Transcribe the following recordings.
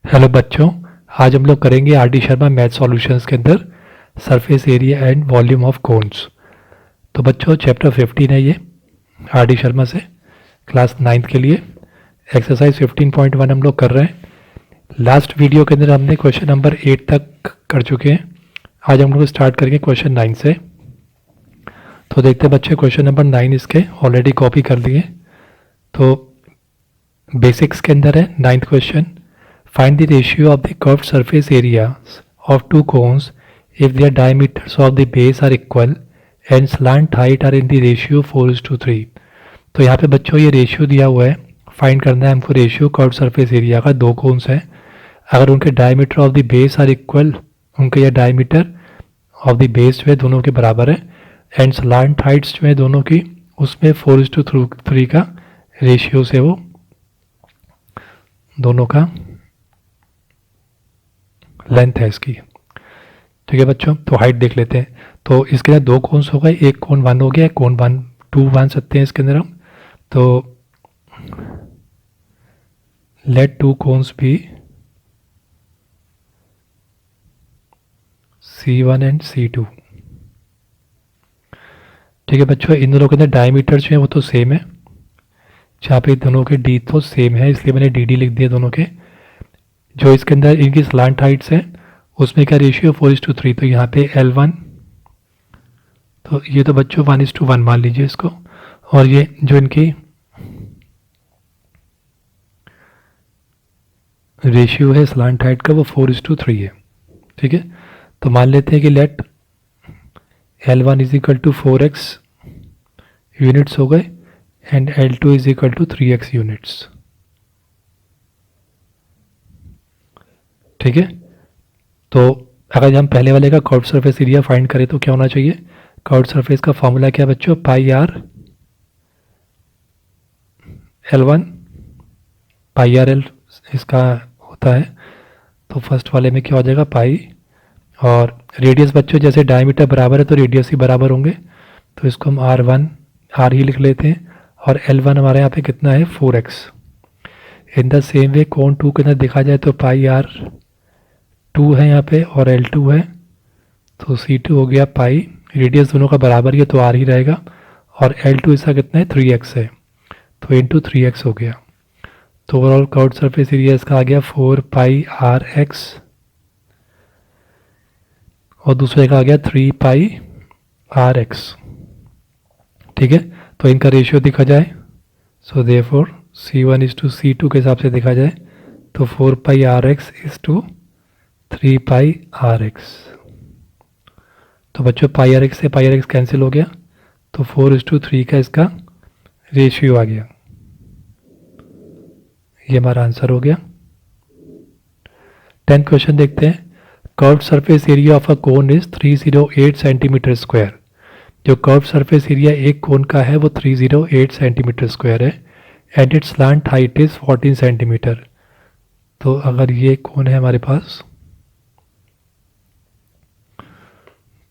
Hello बच्चों, आज हम लोग करेंगे R D Sharma math solutions के अंदर surface area and volume of cones. तो बच्चों चैप्टर 15 है ये आर डी शर्मा से, क्लास 9th के लिए। एक्सरसाइज 15.1 हम लोग कर रहे हैं। लास्ट वीडियो के अंदर हमने क्वेश्चन नंबर 8 तक कर चुके हैं। आज हम लोग स्टार्ट करेंगे क्वेश्चन 9 से। तो देखते हैं बच्चे, क्वेश्चन नंबर 9 इसके ऑलरेडी कॉपी कर लिए। तो बेसिक्स के अंदर है 9th question. Find the ratio of the curved surface areas of two cones if their diameters of the base are equal and slant height are in the ratio 4:3। तो यहाँ पे बच्चों ये रेशियो दिया हुआ है, फाइंड करना है हमको रेशियो कर्व्ड सरफेस एरिया का। दो कोन्स हैं, अगर उनके diameter of the base are equal, उनके ये डायमीटर ऑफ द बेस जो है दोनों के बराबर है, एंड स्लांट हाइट्स जो है दोनों की, उसमें 4:3 का रेशियो से वो दोनों का लेंथ है इसकी। ठीक है बच्चों, तो हाइट देख लेते हैं। तो इसके अंदर दो कोन्स हो गए, एक कोन 1 हो गया, कोन 1 2 मान सकते हैं इसके अंदर हम। तो let two cones be C1 and C2। ठीक है बच्चों, इन दोनों के अंदर डायमीटर जो है वो तो सेम है, जहाँ पे दोनों के डी तो सेम है, इसलिए मैंने डी लिख दिया दोनों के। जो इसके अंदर इनकी स्लांट हाइट्स है उसमें क्या रेशियो 4:3, तो यहाँ पे L1, तो ये तो बच्चों 1:1 मान लीजिए इसको, और ये जो इनकी रेशियो है स्लांट हाइट का वो 4:3 है। ठीक है, तो मान लेते हैं कि let L1 is equal to 4x units हो गए and L2 is equal to 3x units. ठीक है, तो अगर हम पहले वाले का कर्व्ड सरफेस एरिया फाइंड करें तो क्या होना चाहिए? कर्व्ड सरफेस का फॉर्मूला क्या बच्चों? Pi r L1, pi r L इसका होता है। तो फर्स्ट वाले में क्या हो जाएगा? पाई, और रेडियस बच्चों जैसे डायमीटर बराबर है तो रेडियस ही बराबर होंगे, तो इसको हम R1 आर ही लिख लेते हैं, और L1 हमारे यहाँ पे कितना है? 4x। In the same way कोण 2 के अंदर देखा जाए तो पाई आर 2 है यहाँ पे और L2 है, तो C2 हो गया पाई, रेडियस दोनों का बराबर ही है तो R ही रहेगा, और L2 इसका कितना है? 3x है, तो इंटू 3x हो गया। तो ओवरऑल कर्व्ड सरफेस एरिया इसका आ गया 4 पाई आर एक्स, और दूसरे का आ गया 3 पाई आर एक्स। ठीक है, तो इनका रेशियो देखा जाए, so therefore C1 is to C2 के हिसाब से देखा जाए तो 4 pi r x is to 3 pi r x. तो बच्चों पाई आर एक्स से पाई आर एक्स कैंसिल हो गया, तो 4:3 का इसका रेशियो आ गया। ये हमारा आंसर हो गया। 10th क्वेश्चन देखते हैं। Curved surface area of a cone is 308 centimetre square. जो कर्व्ड सरफेस एरिया एक कोन का है वो 308 सेंटीमीटर स्क्वायर है, and it's slant height is 14 centimetre. तो अगर ये कोन है हमारे पास,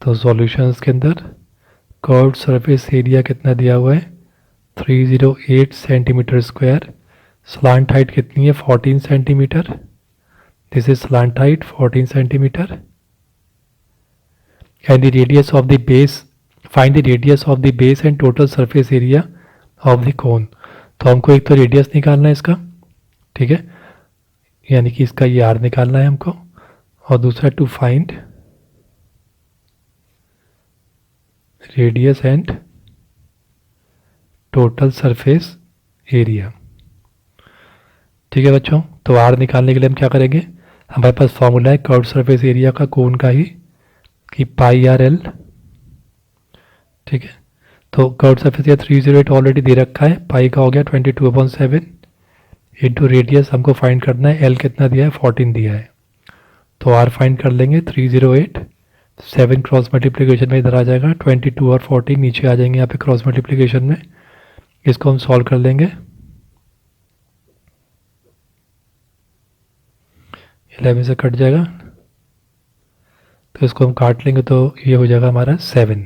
तो सॉल्यूशंस के अंदर कर्व्ड सरफेस एरिया कितना दिया हुआ है? 308 सेंटीमीटर स्क्वायर, स्लांट हाइट कितनी है? 14 centimetre. This is slant height 14 centimetre, and the radius of the base, find the radius of the base and total surface area of the cone. तो हमको एक तो रेडियस निकालना है इसका, ठीक है, यानी कि इसका ये आर निकालना है हमको, और दूसरा to find radius and total surface area. ठीक है बच्चों, तो आर निकालने के लिए हम क्या करेंगे? हमारे पास फॉर्मूला है कर्व्ड सरफेस एरिया का कोन का ही, कि पाई आर एल। ठीक है, तो कर्व्ड सरफेस एरिया 308 ऑलरेडी दे रखा है, पाई का हो गया 22/7 इंटू रेडियस हमको फाइंड करना है, एल कितना दिया है? 14 दिया है, तो आर फाइंड कर लेंगे 308, 7 क्रॉस मल्टीप्लिकेशन में इधर आ जाएगा, 22 और 14 नीचे आ जाएंगे यहाँ पे क्रॉस मल्टीप्लिकेशन में। इसको हम सॉल्व कर लेंगे, 11 से कट जाएगा, तो इसको हम काट लेंगे तो ये हो जाएगा हमारा 7।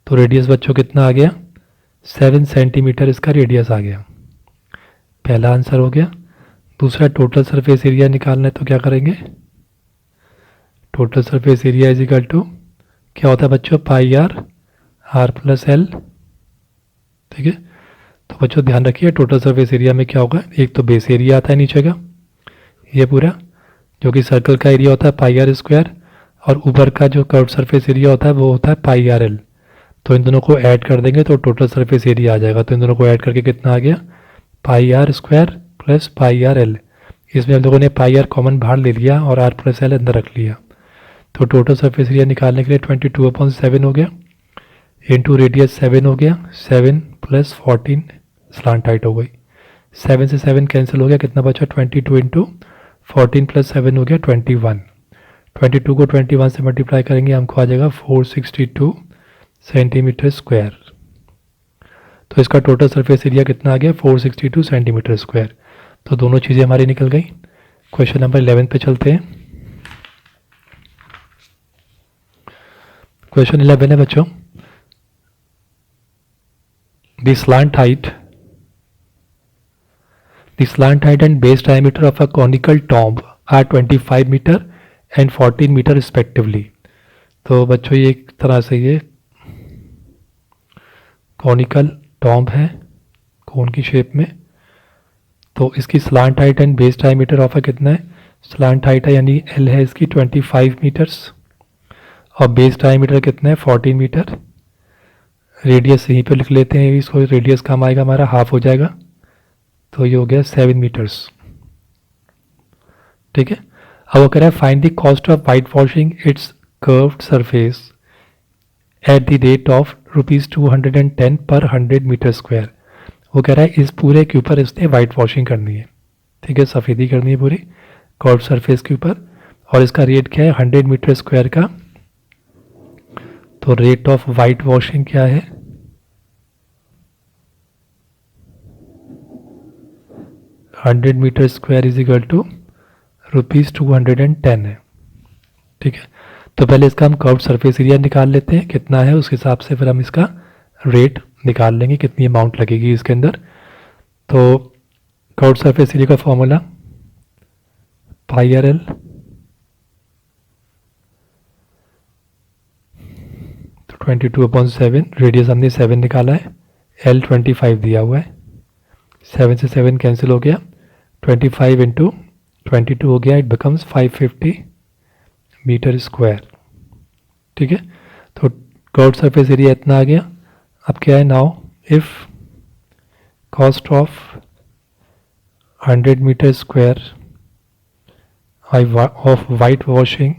तो रेडियस बच्चों कितना आ गया? 7 सेंटीमीटर इसका रेडियस आ गया। पहला आंसर हो गया। दूसरा टोटल सरफेस एरिया निकालना है तो क्या करेंगे, total surface area is equal to क्या होता है बच्चों, पाई आर प्लस एल। ठीक है, तो बच्चों ध्यान रखिए टोटल सरफेस एरिया में क्या होगा, एक तो बेस एरिया आता है नीचे का ये पूरा, जो कि सर्कल का एरिया होता है पाई आर स्क्वायर, और ऊपर का जो कर्व सरफेस एरिया होता है वो होता है पाई आर एल। तो इन दोनों को ऐड कर देंगे तो टोटल सरफेस एरिया आ जाएगा। तो इन दोनों को ऐड करके कितना आ गया, pi r square plus pi r L. इसमें हम लोगों ने पाई आर कॉमन बाहर ले लिया और आर प्लस एल अंदर रख लिया। तो टोटल सरफेस एरिया निकालने के लिए 22/7 हो गया, इंटू रेडियस 7 हो गया, 7 प्लस 14 स्लांट हाइट हो गई, 7 से 7 कैंसिल हो गया, कितना बचा 22 इंटू 14 प्लस 7 हो गया 21। 22 को 21 से मल्टीप्लाई करेंगे हमको आ जाएगा 462 सेंटीमीटर स्क्वायर। तो इसका टोटल सरफेस एरिया कितना आ गया 462 सेंटीमीटर स्क्वायर। तो दोनों चीज़ें हमारी निकल गई। क्वेश्चन नंबर 11 पे चलते हैं। क्वेश्चन 11 है बच्चों, the slant height and base diameter of a conical tomb are 25 metre and 14 metre respectively. तो बच्चों ये एक तरह से ये कॉनिकल टॉम्ब है कोन की शेप में, तो इसकी slant height and base diameter of कितना है, स्लांट हाइट है यानी एल है इसकी 25 मीटर्स और बेस डायमीटर कितना है 14 मीटर। रेडियस यहीं पे लिख लेते हैं, इसको रेडियस कम आएगा हमारा हाफ हो जाएगा, तो ये हो गया 7 मीटर्स। ठीक है, अब वो कह रहा है find the cost of white washing it's curved surface at the rate of ₹210 पर 100 मीटर स्क्वायर। वो कह रहा है इस पूरे के ऊपर इसने वाइट वॉशिंग करनी है। ठीक है, सफ़ेदी करनी है पूरी कर्व्ड सरफेस के ऊपर, और इसका रेट क्या है 100 मीटर स्क्वायर का। तो रेट ऑफ वाइट वॉशिंग क्या है, hundred metre square is equal to ₹210 है। ठीक है, तो पहले इसका हम कर्व्ड सरफेस एरिया निकाल लेते हैं कितना है, उस हिसाब से फिर हम इसका रेट निकाल लेंगे कितनी अमाउंट लगेगी इसके अंदर। तो कर्व्ड सरफेस एरिया का फॉर्मूला पाई आर एल, तो 22/7, रेडियस हमने 7 निकाला है, एल 25 दिया हुआ है, 7 से 7 कैंसिल हो गया, 25 इंटू 22 हो गया, इट बिकम्स 550 मीटर स्क्वायर। ठीक है, तो कर्व्ड सरफेस एरिया इतना आ गया। अब क्या है now, if cost of 100 metre square of white washing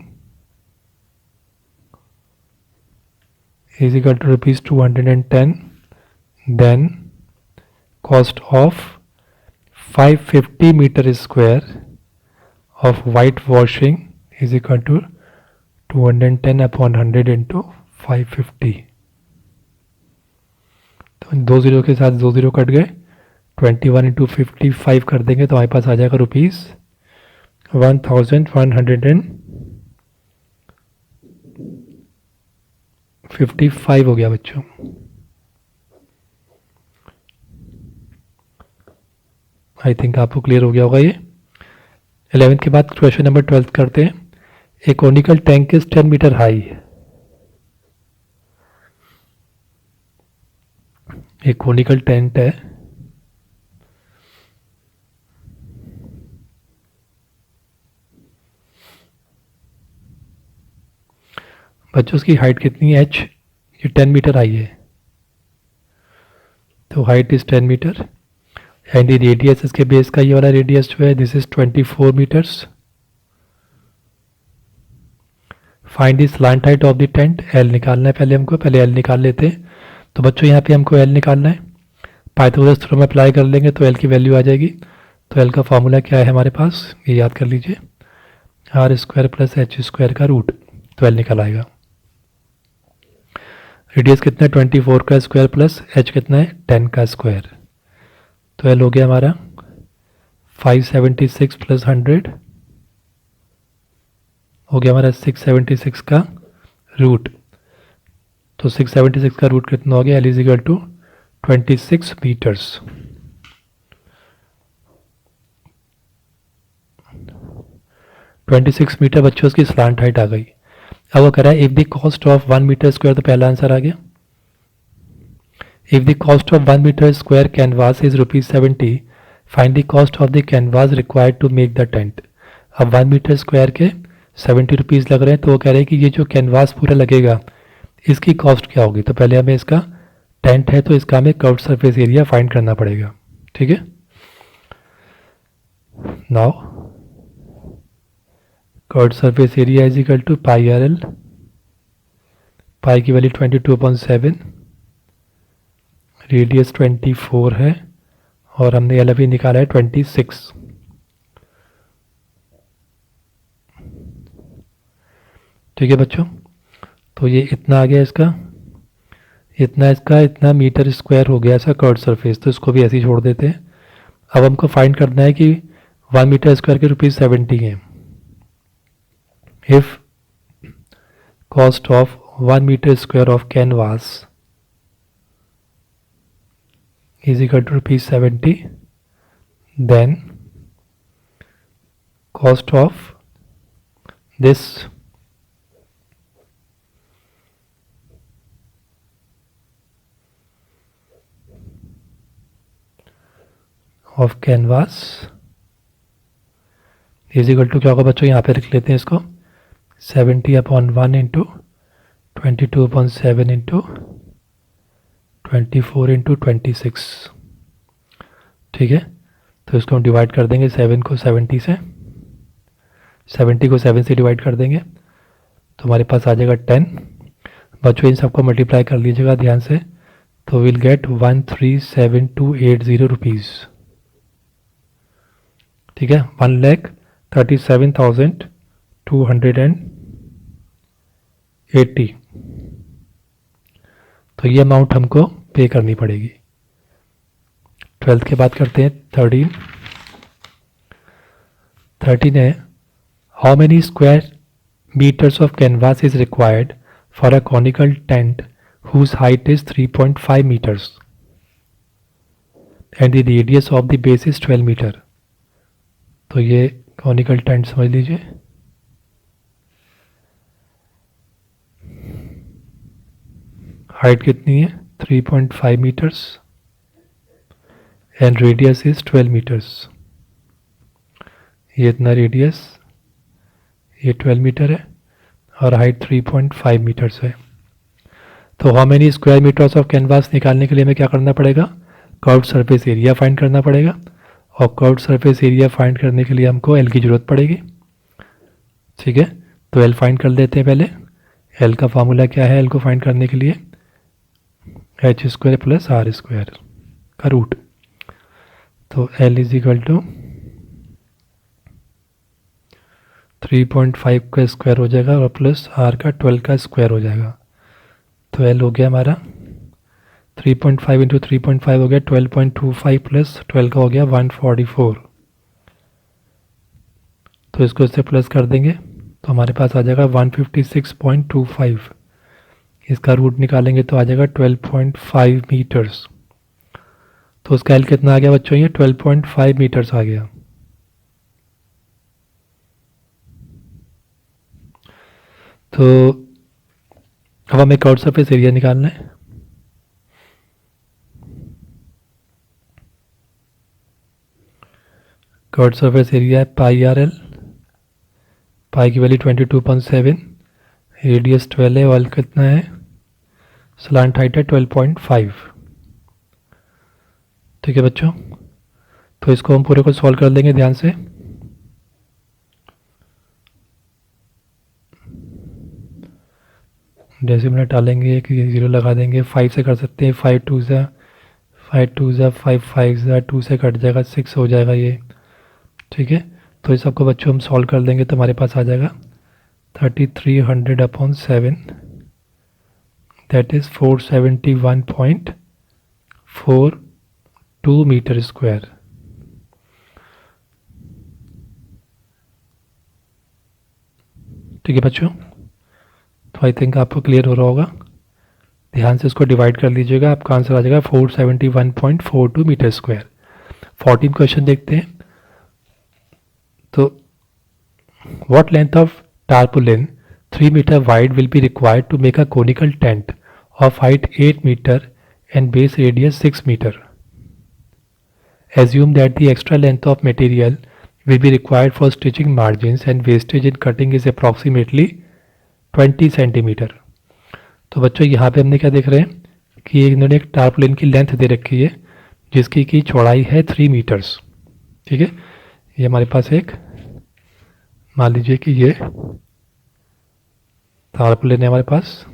is equal to ₹210, then cost of 550 meter square of white washing is equal to 210 upon 100 into 550। तो 2 0 के साथ 2 0 कट गए, 21 इंटू 55 कर देंगे तो हमारे पास आ जाएगा ₹1155 हो गया बच्चों। आई थिंक आपको क्लियर हो गया होगा ये। 11 के बाद क्वेश्चन नंबर 12 करते हैं। A conical tank is 10 metre high. एक कोनिकल टैंक है, बच्चों उसकी हाइट कितनी है h, ये 10 मीटर हाई है, तो height is 10 metre and the radius, इसके बेस का ये वाला रेडियस जो है this is 24 metres. Find the slant height of the tent, L निकालना है पहले हमको, पहले एल निकाल लेते हैं। तो बच्चों यहाँ पे हमको एल निकालना है, पाइथागोरस थ्योरम में अप्लाई कर लेंगे तो एल की वैल्यू आ जाएगी। तो एल का फॉर्मूला क्या है हमारे पास, ये याद कर लीजिए, R square plus H square का रूट, तो एल निकल आएगा। रेडियस कितना है 24 का स्क्वायर प्लस एच कितना है 10 का स्क्वायर, तो एल हो गया हमारा 576 प्लस 100 हो गया हमारा 676 का रूट। तो 676 का रूट कितना हो गया, L is equal to 26 metres. 26 metre बच्चों उसकी स्लांट हाइट आ गई। अब वो कह रहा है if the cost of 1 metre square, तो पहला आंसर आ गया। If the cost of 1 metre square canvas is ₹70, find the cost of the canvas required to make the tent. अब 1 मीटर स्क्वायर के 70 रुपीज़ लग रहे हैं, तो वो कह रहे हैं कि ये जो कैनवास पूरा लगेगा इसकी कॉस्ट क्या होगी। तो पहले हमें इसका टेंट है तो इसका हमें कर्व्ड सरफेस एरिया फाइंड करना पड़ेगा। ठीक है, now curved surface area is equal to pi r L, pi की वैल्यू 22/7, रेडियस 24 है और हमने एल अभी निकाला है 26। ठीक है बच्चों, तो ये इतना आ गया इसका, इतना मीटर स्क्वायर हो गया ऐसा कर्व्ड सरफेस, तो इसको भी ऐसे ही छोड़ देते हैं। अब हमको फाइंड करना है कि 1 मीटर स्क्वायर के ₹70 हैं। If cost of 1 metre square of canvas is equal to ₹70, then cost of this of canvas is equal to क्या होगा बच्चों, यहाँ पे लिख लेते हैं इसको 70/1 इंटू 22/7 इंटू 24 इंटू 26। ठीक है, तो इसको हम डिवाइड कर देंगे 7 को 70 से, 70 को 7 से डिवाइड कर देंगे तो हमारे पास आ जाएगा 10। बच्चों इन सबको मल्टीप्लाई कर लीजिएगा ध्यान से, तो विल गेट 137,280 रुपीज़। ठीक है, 1,37,280, तो ये अमाउंट हमको पे करनी पड़ेगी। 12th के बाद करते हैं 13 है, how many square metres of canvas is required for a conical tent whose height is 3.5 metres and the radius of the base is 12 metre. तो ये कॉनिकल टेंट समझ लीजिए, हाइट कितनी है 3.5 metres and radius is 12 metres. ये इतना radius, ये 12 metre है और हाइट 3.5 मीटर्स है। तो how many square metres of canvas निकालने के लिए हमें क्या करना पड़ेगा, कर्व्ड सरफेस एरिया फाइंड करना पड़ेगा, और कर्व्ड सरफेस एरिया फाइंड करने के लिए हमको एल की ज़रूरत पड़ेगी। ठीक है, तो एल फाइंड कर लेते हैं पहले। एल का फार्मूला क्या है एल को फाइंड करने के लिए, H square plus R square का रूट। तो एल इज इक्वल टू 3.5 का स्क्वायर हो जाएगा और प्लस आर का 12 का स्क्वायर हो जाएगा। तो एल हो गया हमारा 3.5 इंटू 3.5 हो गया 12.25 प्लस 12 का हो गया 144। तो इसको इससे प्लस कर देंगे तो हमारे पास आ जाएगा 156.25। इसका रूट निकालेंगे तो आ जाएगा 12.5 मीटर्स। तो उसका एल कितना आ गया बच्चों, ये 12.5 मीटर्स आ गया। तो अब हमें कर्व्ड सरफेस एरिया निकालना है। कर्व्ड सरफेस एरिया है पाई आर एल, पाई की वैल्यू 22/7, रेडियस 12 है और एल कितना है, स्लांट हाइट है 12.5। ठीक है बच्चों, तो इसको हम पूरे को सॉल्व कर लेंगे ध्यान से। डेसिमल डालेंगे, एक जीरो लगा देंगे, 5 से कर सकते हैं, 5 2 ज़ा 5 2 ज़ा 5 5 ज़ा 2 से कट जाएगा 6 हो जाएगा ये। ठीक है, तो इस सबको बच्चों हम सॉल्व कर देंगे तो हमारे पास आ जाएगा 3300/7, दैट इज़ 471.42 मीटर स्क्वायर। ठीक है बच्चों, तो आई थिंक आपको क्लियर हो रहा होगा। ध्यान से इसको डिवाइड कर लीजिएगा, आपका आंसर आ जाएगा 471.42 मीटर स्क्वायर। 14 क्वेश्चन देखते हैं। तो What length of tarpaulin 3 meter wide will be required to make a conical tent of height 8 meter and base radius 6 meter? Assume that the extra length of material will be required for stitching margins and wastage in cutting is approximately 20 centimetre. तो बच्चों यहाँ पे हमने क्या देख रहे हैं कि इन्होंने एक टार्पलिन की लेंथ दे रखी है जिसकी की चौड़ाई है 3 मीटर्स. ठीक है, ये हमारे पास एक, मान लीजिए कि ये टार्पलिन है हमारे पास,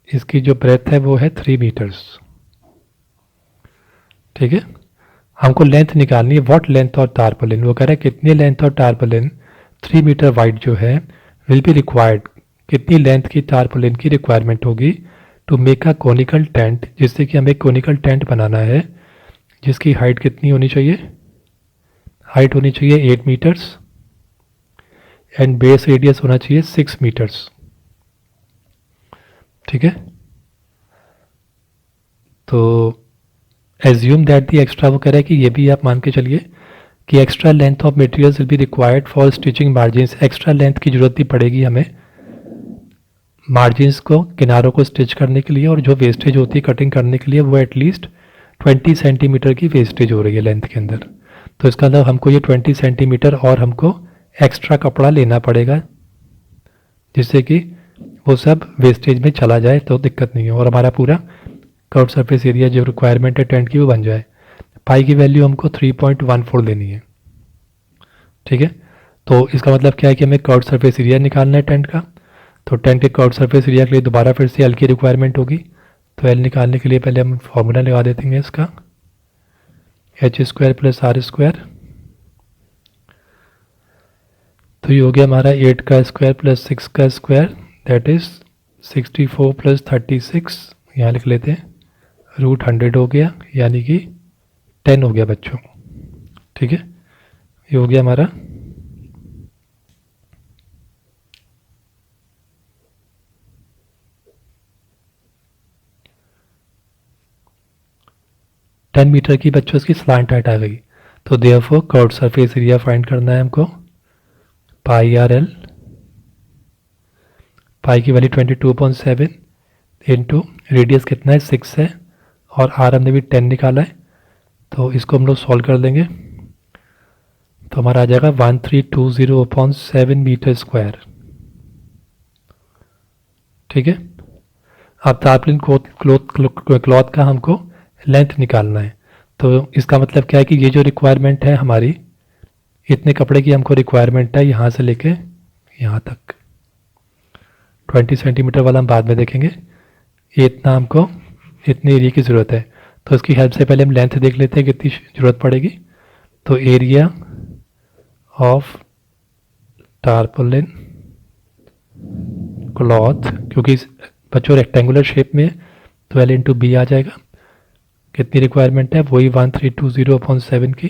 इसकी जो ब्रेथ है वो है 3 मीटर्स. ठीक है, हमको लेंथ निकालनी है. व्हाट लेंथ ऑफ टार्पलिन, वो कह रहा है कितनी length of tarpaulin 3 metre wide जो है विल बी रिक्वायर्ड, कितनी लेंथ की टार्पलिन की रिक्वायरमेंट होगी to make a conical tent, जिससे कि हमें कोनिकल टेंट बनाना है जिसकी हाइट कितनी होनी चाहिए, हाइट होनी चाहिए 8 मीटर्स एंड बेस रेडियस होना चाहिए 6 मीटर्स. ठीक है, तो एज्यूम दैट दी एक्स्ट्रा, वो कह रहा है कि ये भी आप मान के चलिए कि extra length of materials will be required for stitching margins, extra length की ज़रूरत भी पड़ेगी हमें मार्जिन्स को, किनारों को स्टिच करने के लिए, और जो वेस्टेज होती है कटिंग करने के लिए वो एटलीस्ट 20 सेंटीमीटर की वेस्टेज हो रही है लेंथ के अंदर. तो इसका मतलब हमको ये 20 सेंटीमीटर और हमको एक्स्ट्रा कपड़ा लेना पड़ेगा जिससे कि वो सब वेस्टेज में चला जाए तो दिक्कत नहीं हो और हमारा पूरा कर्व सरफेस एरिया जो रिक्वायरमेंट है टेंट की वो बन जाए. पाई की वैल्यू हमको 3.14 लेनी है. ठीक है, तो इसका मतलब क्या है कि हमें कर्व सरफेस एरिया निकालना है टेंट का. तो टेंट के कर्व सरफेस एरिया के लिए दोबारा फिर से एल की रिक्वायरमेंट होगी. तो एल निकालने के लिए पहले हम फॉर्मूला लगा देते हैं इसका, H square plus R square. तो ये हो गया हमारा 8 का स्क्वायर प्लस 6 का स्क्वायर, दैट इज 64 प्लस 36, यहाँ लिख लेते हैं, रूट 100 हो गया, यानी कि 10 हो गया बच्चों. ठीक है, ये हो गया हमारा 10 मीटर की बच्चों इसकी स्लांट हाइट आ गई. तो therefore curved surface area find करना है हमको, पाई आर एल, पाई की वैल्यू 22.7 इंटू रेडियस कितना है 6 है और आर हमने भी 10 निकाला है. तो इसको हम लोग सॉल्व कर देंगे तो हमारा आ जाएगा 1320/7 मीटर स्क्वायर. ठीक है, अब टार्पलिन क्लॉथ का हमको लेंथ निकालना है. तो इसका मतलब क्या है कि ये जो रिक्वायरमेंट है हमारी, इतने कपड़े की हमको रिक्वायरमेंट है यहाँ से लेके यहाँ तक. 20 सेंटीमीटर वाला हम बाद में देखेंगे. ये इतना हमको, इतने एरिया की ज़रूरत है. तो इसकी हेल्प से पहले हम लेंथ देख लेते हैं कितनी ज़रूरत पड़ेगी. तो एरिया ऑफ टार्पलिन क्लॉथ, क्योंकि बच्चों रेक्टेंगुलर शेप में तो एल इंटू बी आ जाएगा. कितनी रिक्वायरमेंट है, वही 1320/7 की.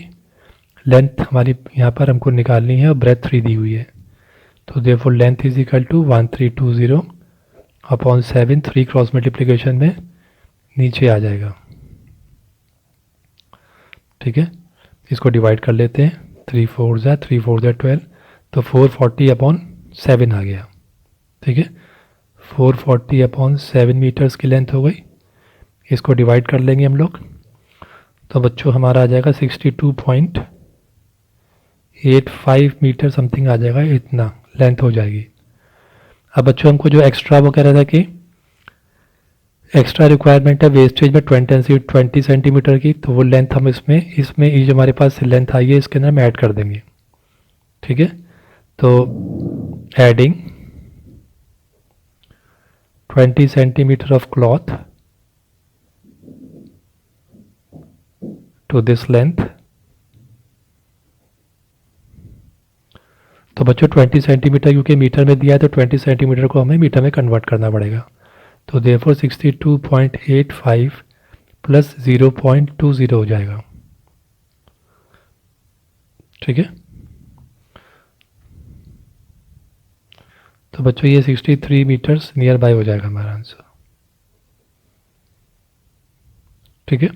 लेंथ हमारी यहाँ पर हमको निकालनी है और ब्रेथ 3 दी हुई है. तो therefore length is equal to 1320/7, 3 cross multiplication में नीचे आ जाएगा. ठीक है, इसको डिवाइड कर लेते हैं. 3 4 12, तो 440/7 आ गया. ठीक है, 440/7 मीटर्स की लेंथ हो गई. इसको डिवाइड कर लेंगे हम लोग तो बच्चों हमारा आ जाएगा 62.85 मीटर समथिंग आ जाएगा, इतना लेंथ हो जाएगी. अब बच्चों हमको जो एक्स्ट्रा वो कह रहा था कि एक्स्ट्रा रिक्वायरमेंट है वेस्टेज में 20 सेंटीमीटर की, तो वो लेंथ हम इसमें ये जो हमारे पास लेंथ आई है इसके अंदर हम ऐड कर देंगे. ठीक है, तो adding 20 centimetre of cloth to this length. तो बच्चों 20 सेंटीमीटर क्योंकि मीटर में दिया है तो 20 सेंटीमीटर को हमें मीटर में कन्वर्ट करना पड़ेगा. तो देयरफॉर 62.85 प्लस 0.20 हो जाएगा. ठीक है, तो बच्चों ये 63 मीटर्स नियर बाय हो जाएगा हमारा आंसर. ठीक है,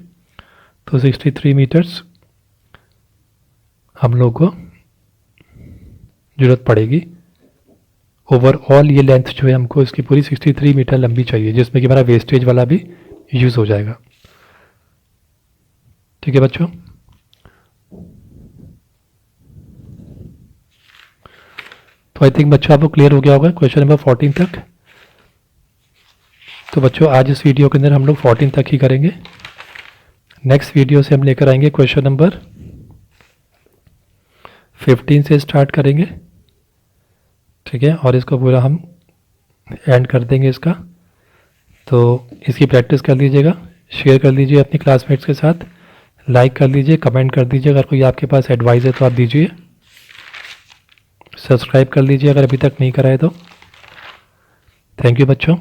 तो 63 मीटर्स हम लोग को ज़रूरत पड़ेगी। ओवरऑल ये लेंथ जो है हमको इसकी पूरी 63 मीटर लंबी चाहिए, जिसमें कि हमारा वेस्टेज वाला भी यूज़ हो जाएगा। ठीक है बच्चों, तो आई थिंक बच्चों आपको क्लियर हो गया होगा क्वेश्चन नंबर 14 तक। तो बच्चों आज इस वीडियो के अंदर हम लोग 14 तक ही करेंगे। नेक्स्ट वीडियो से हम लेकर आएंगे क्वेश्चन नंबर 15 से स्टार्ट करेंगे। ठीक है, और इसको पूरा हम एंड कर देंगे इसका। तो इसकी प्रैक्टिस कर लीजिएगा, शेयर कर लीजिए अपने क्लासमेट्स के साथ, लाइक कर लीजिए, कमेंट कर दीजिए, अगर कोई आपके पास एडवाइस है तो आप दीजिए, सब्सक्राइब कर लीजिए अगर अभी तक नहीं करा है तो। थैंक यू बच्चों।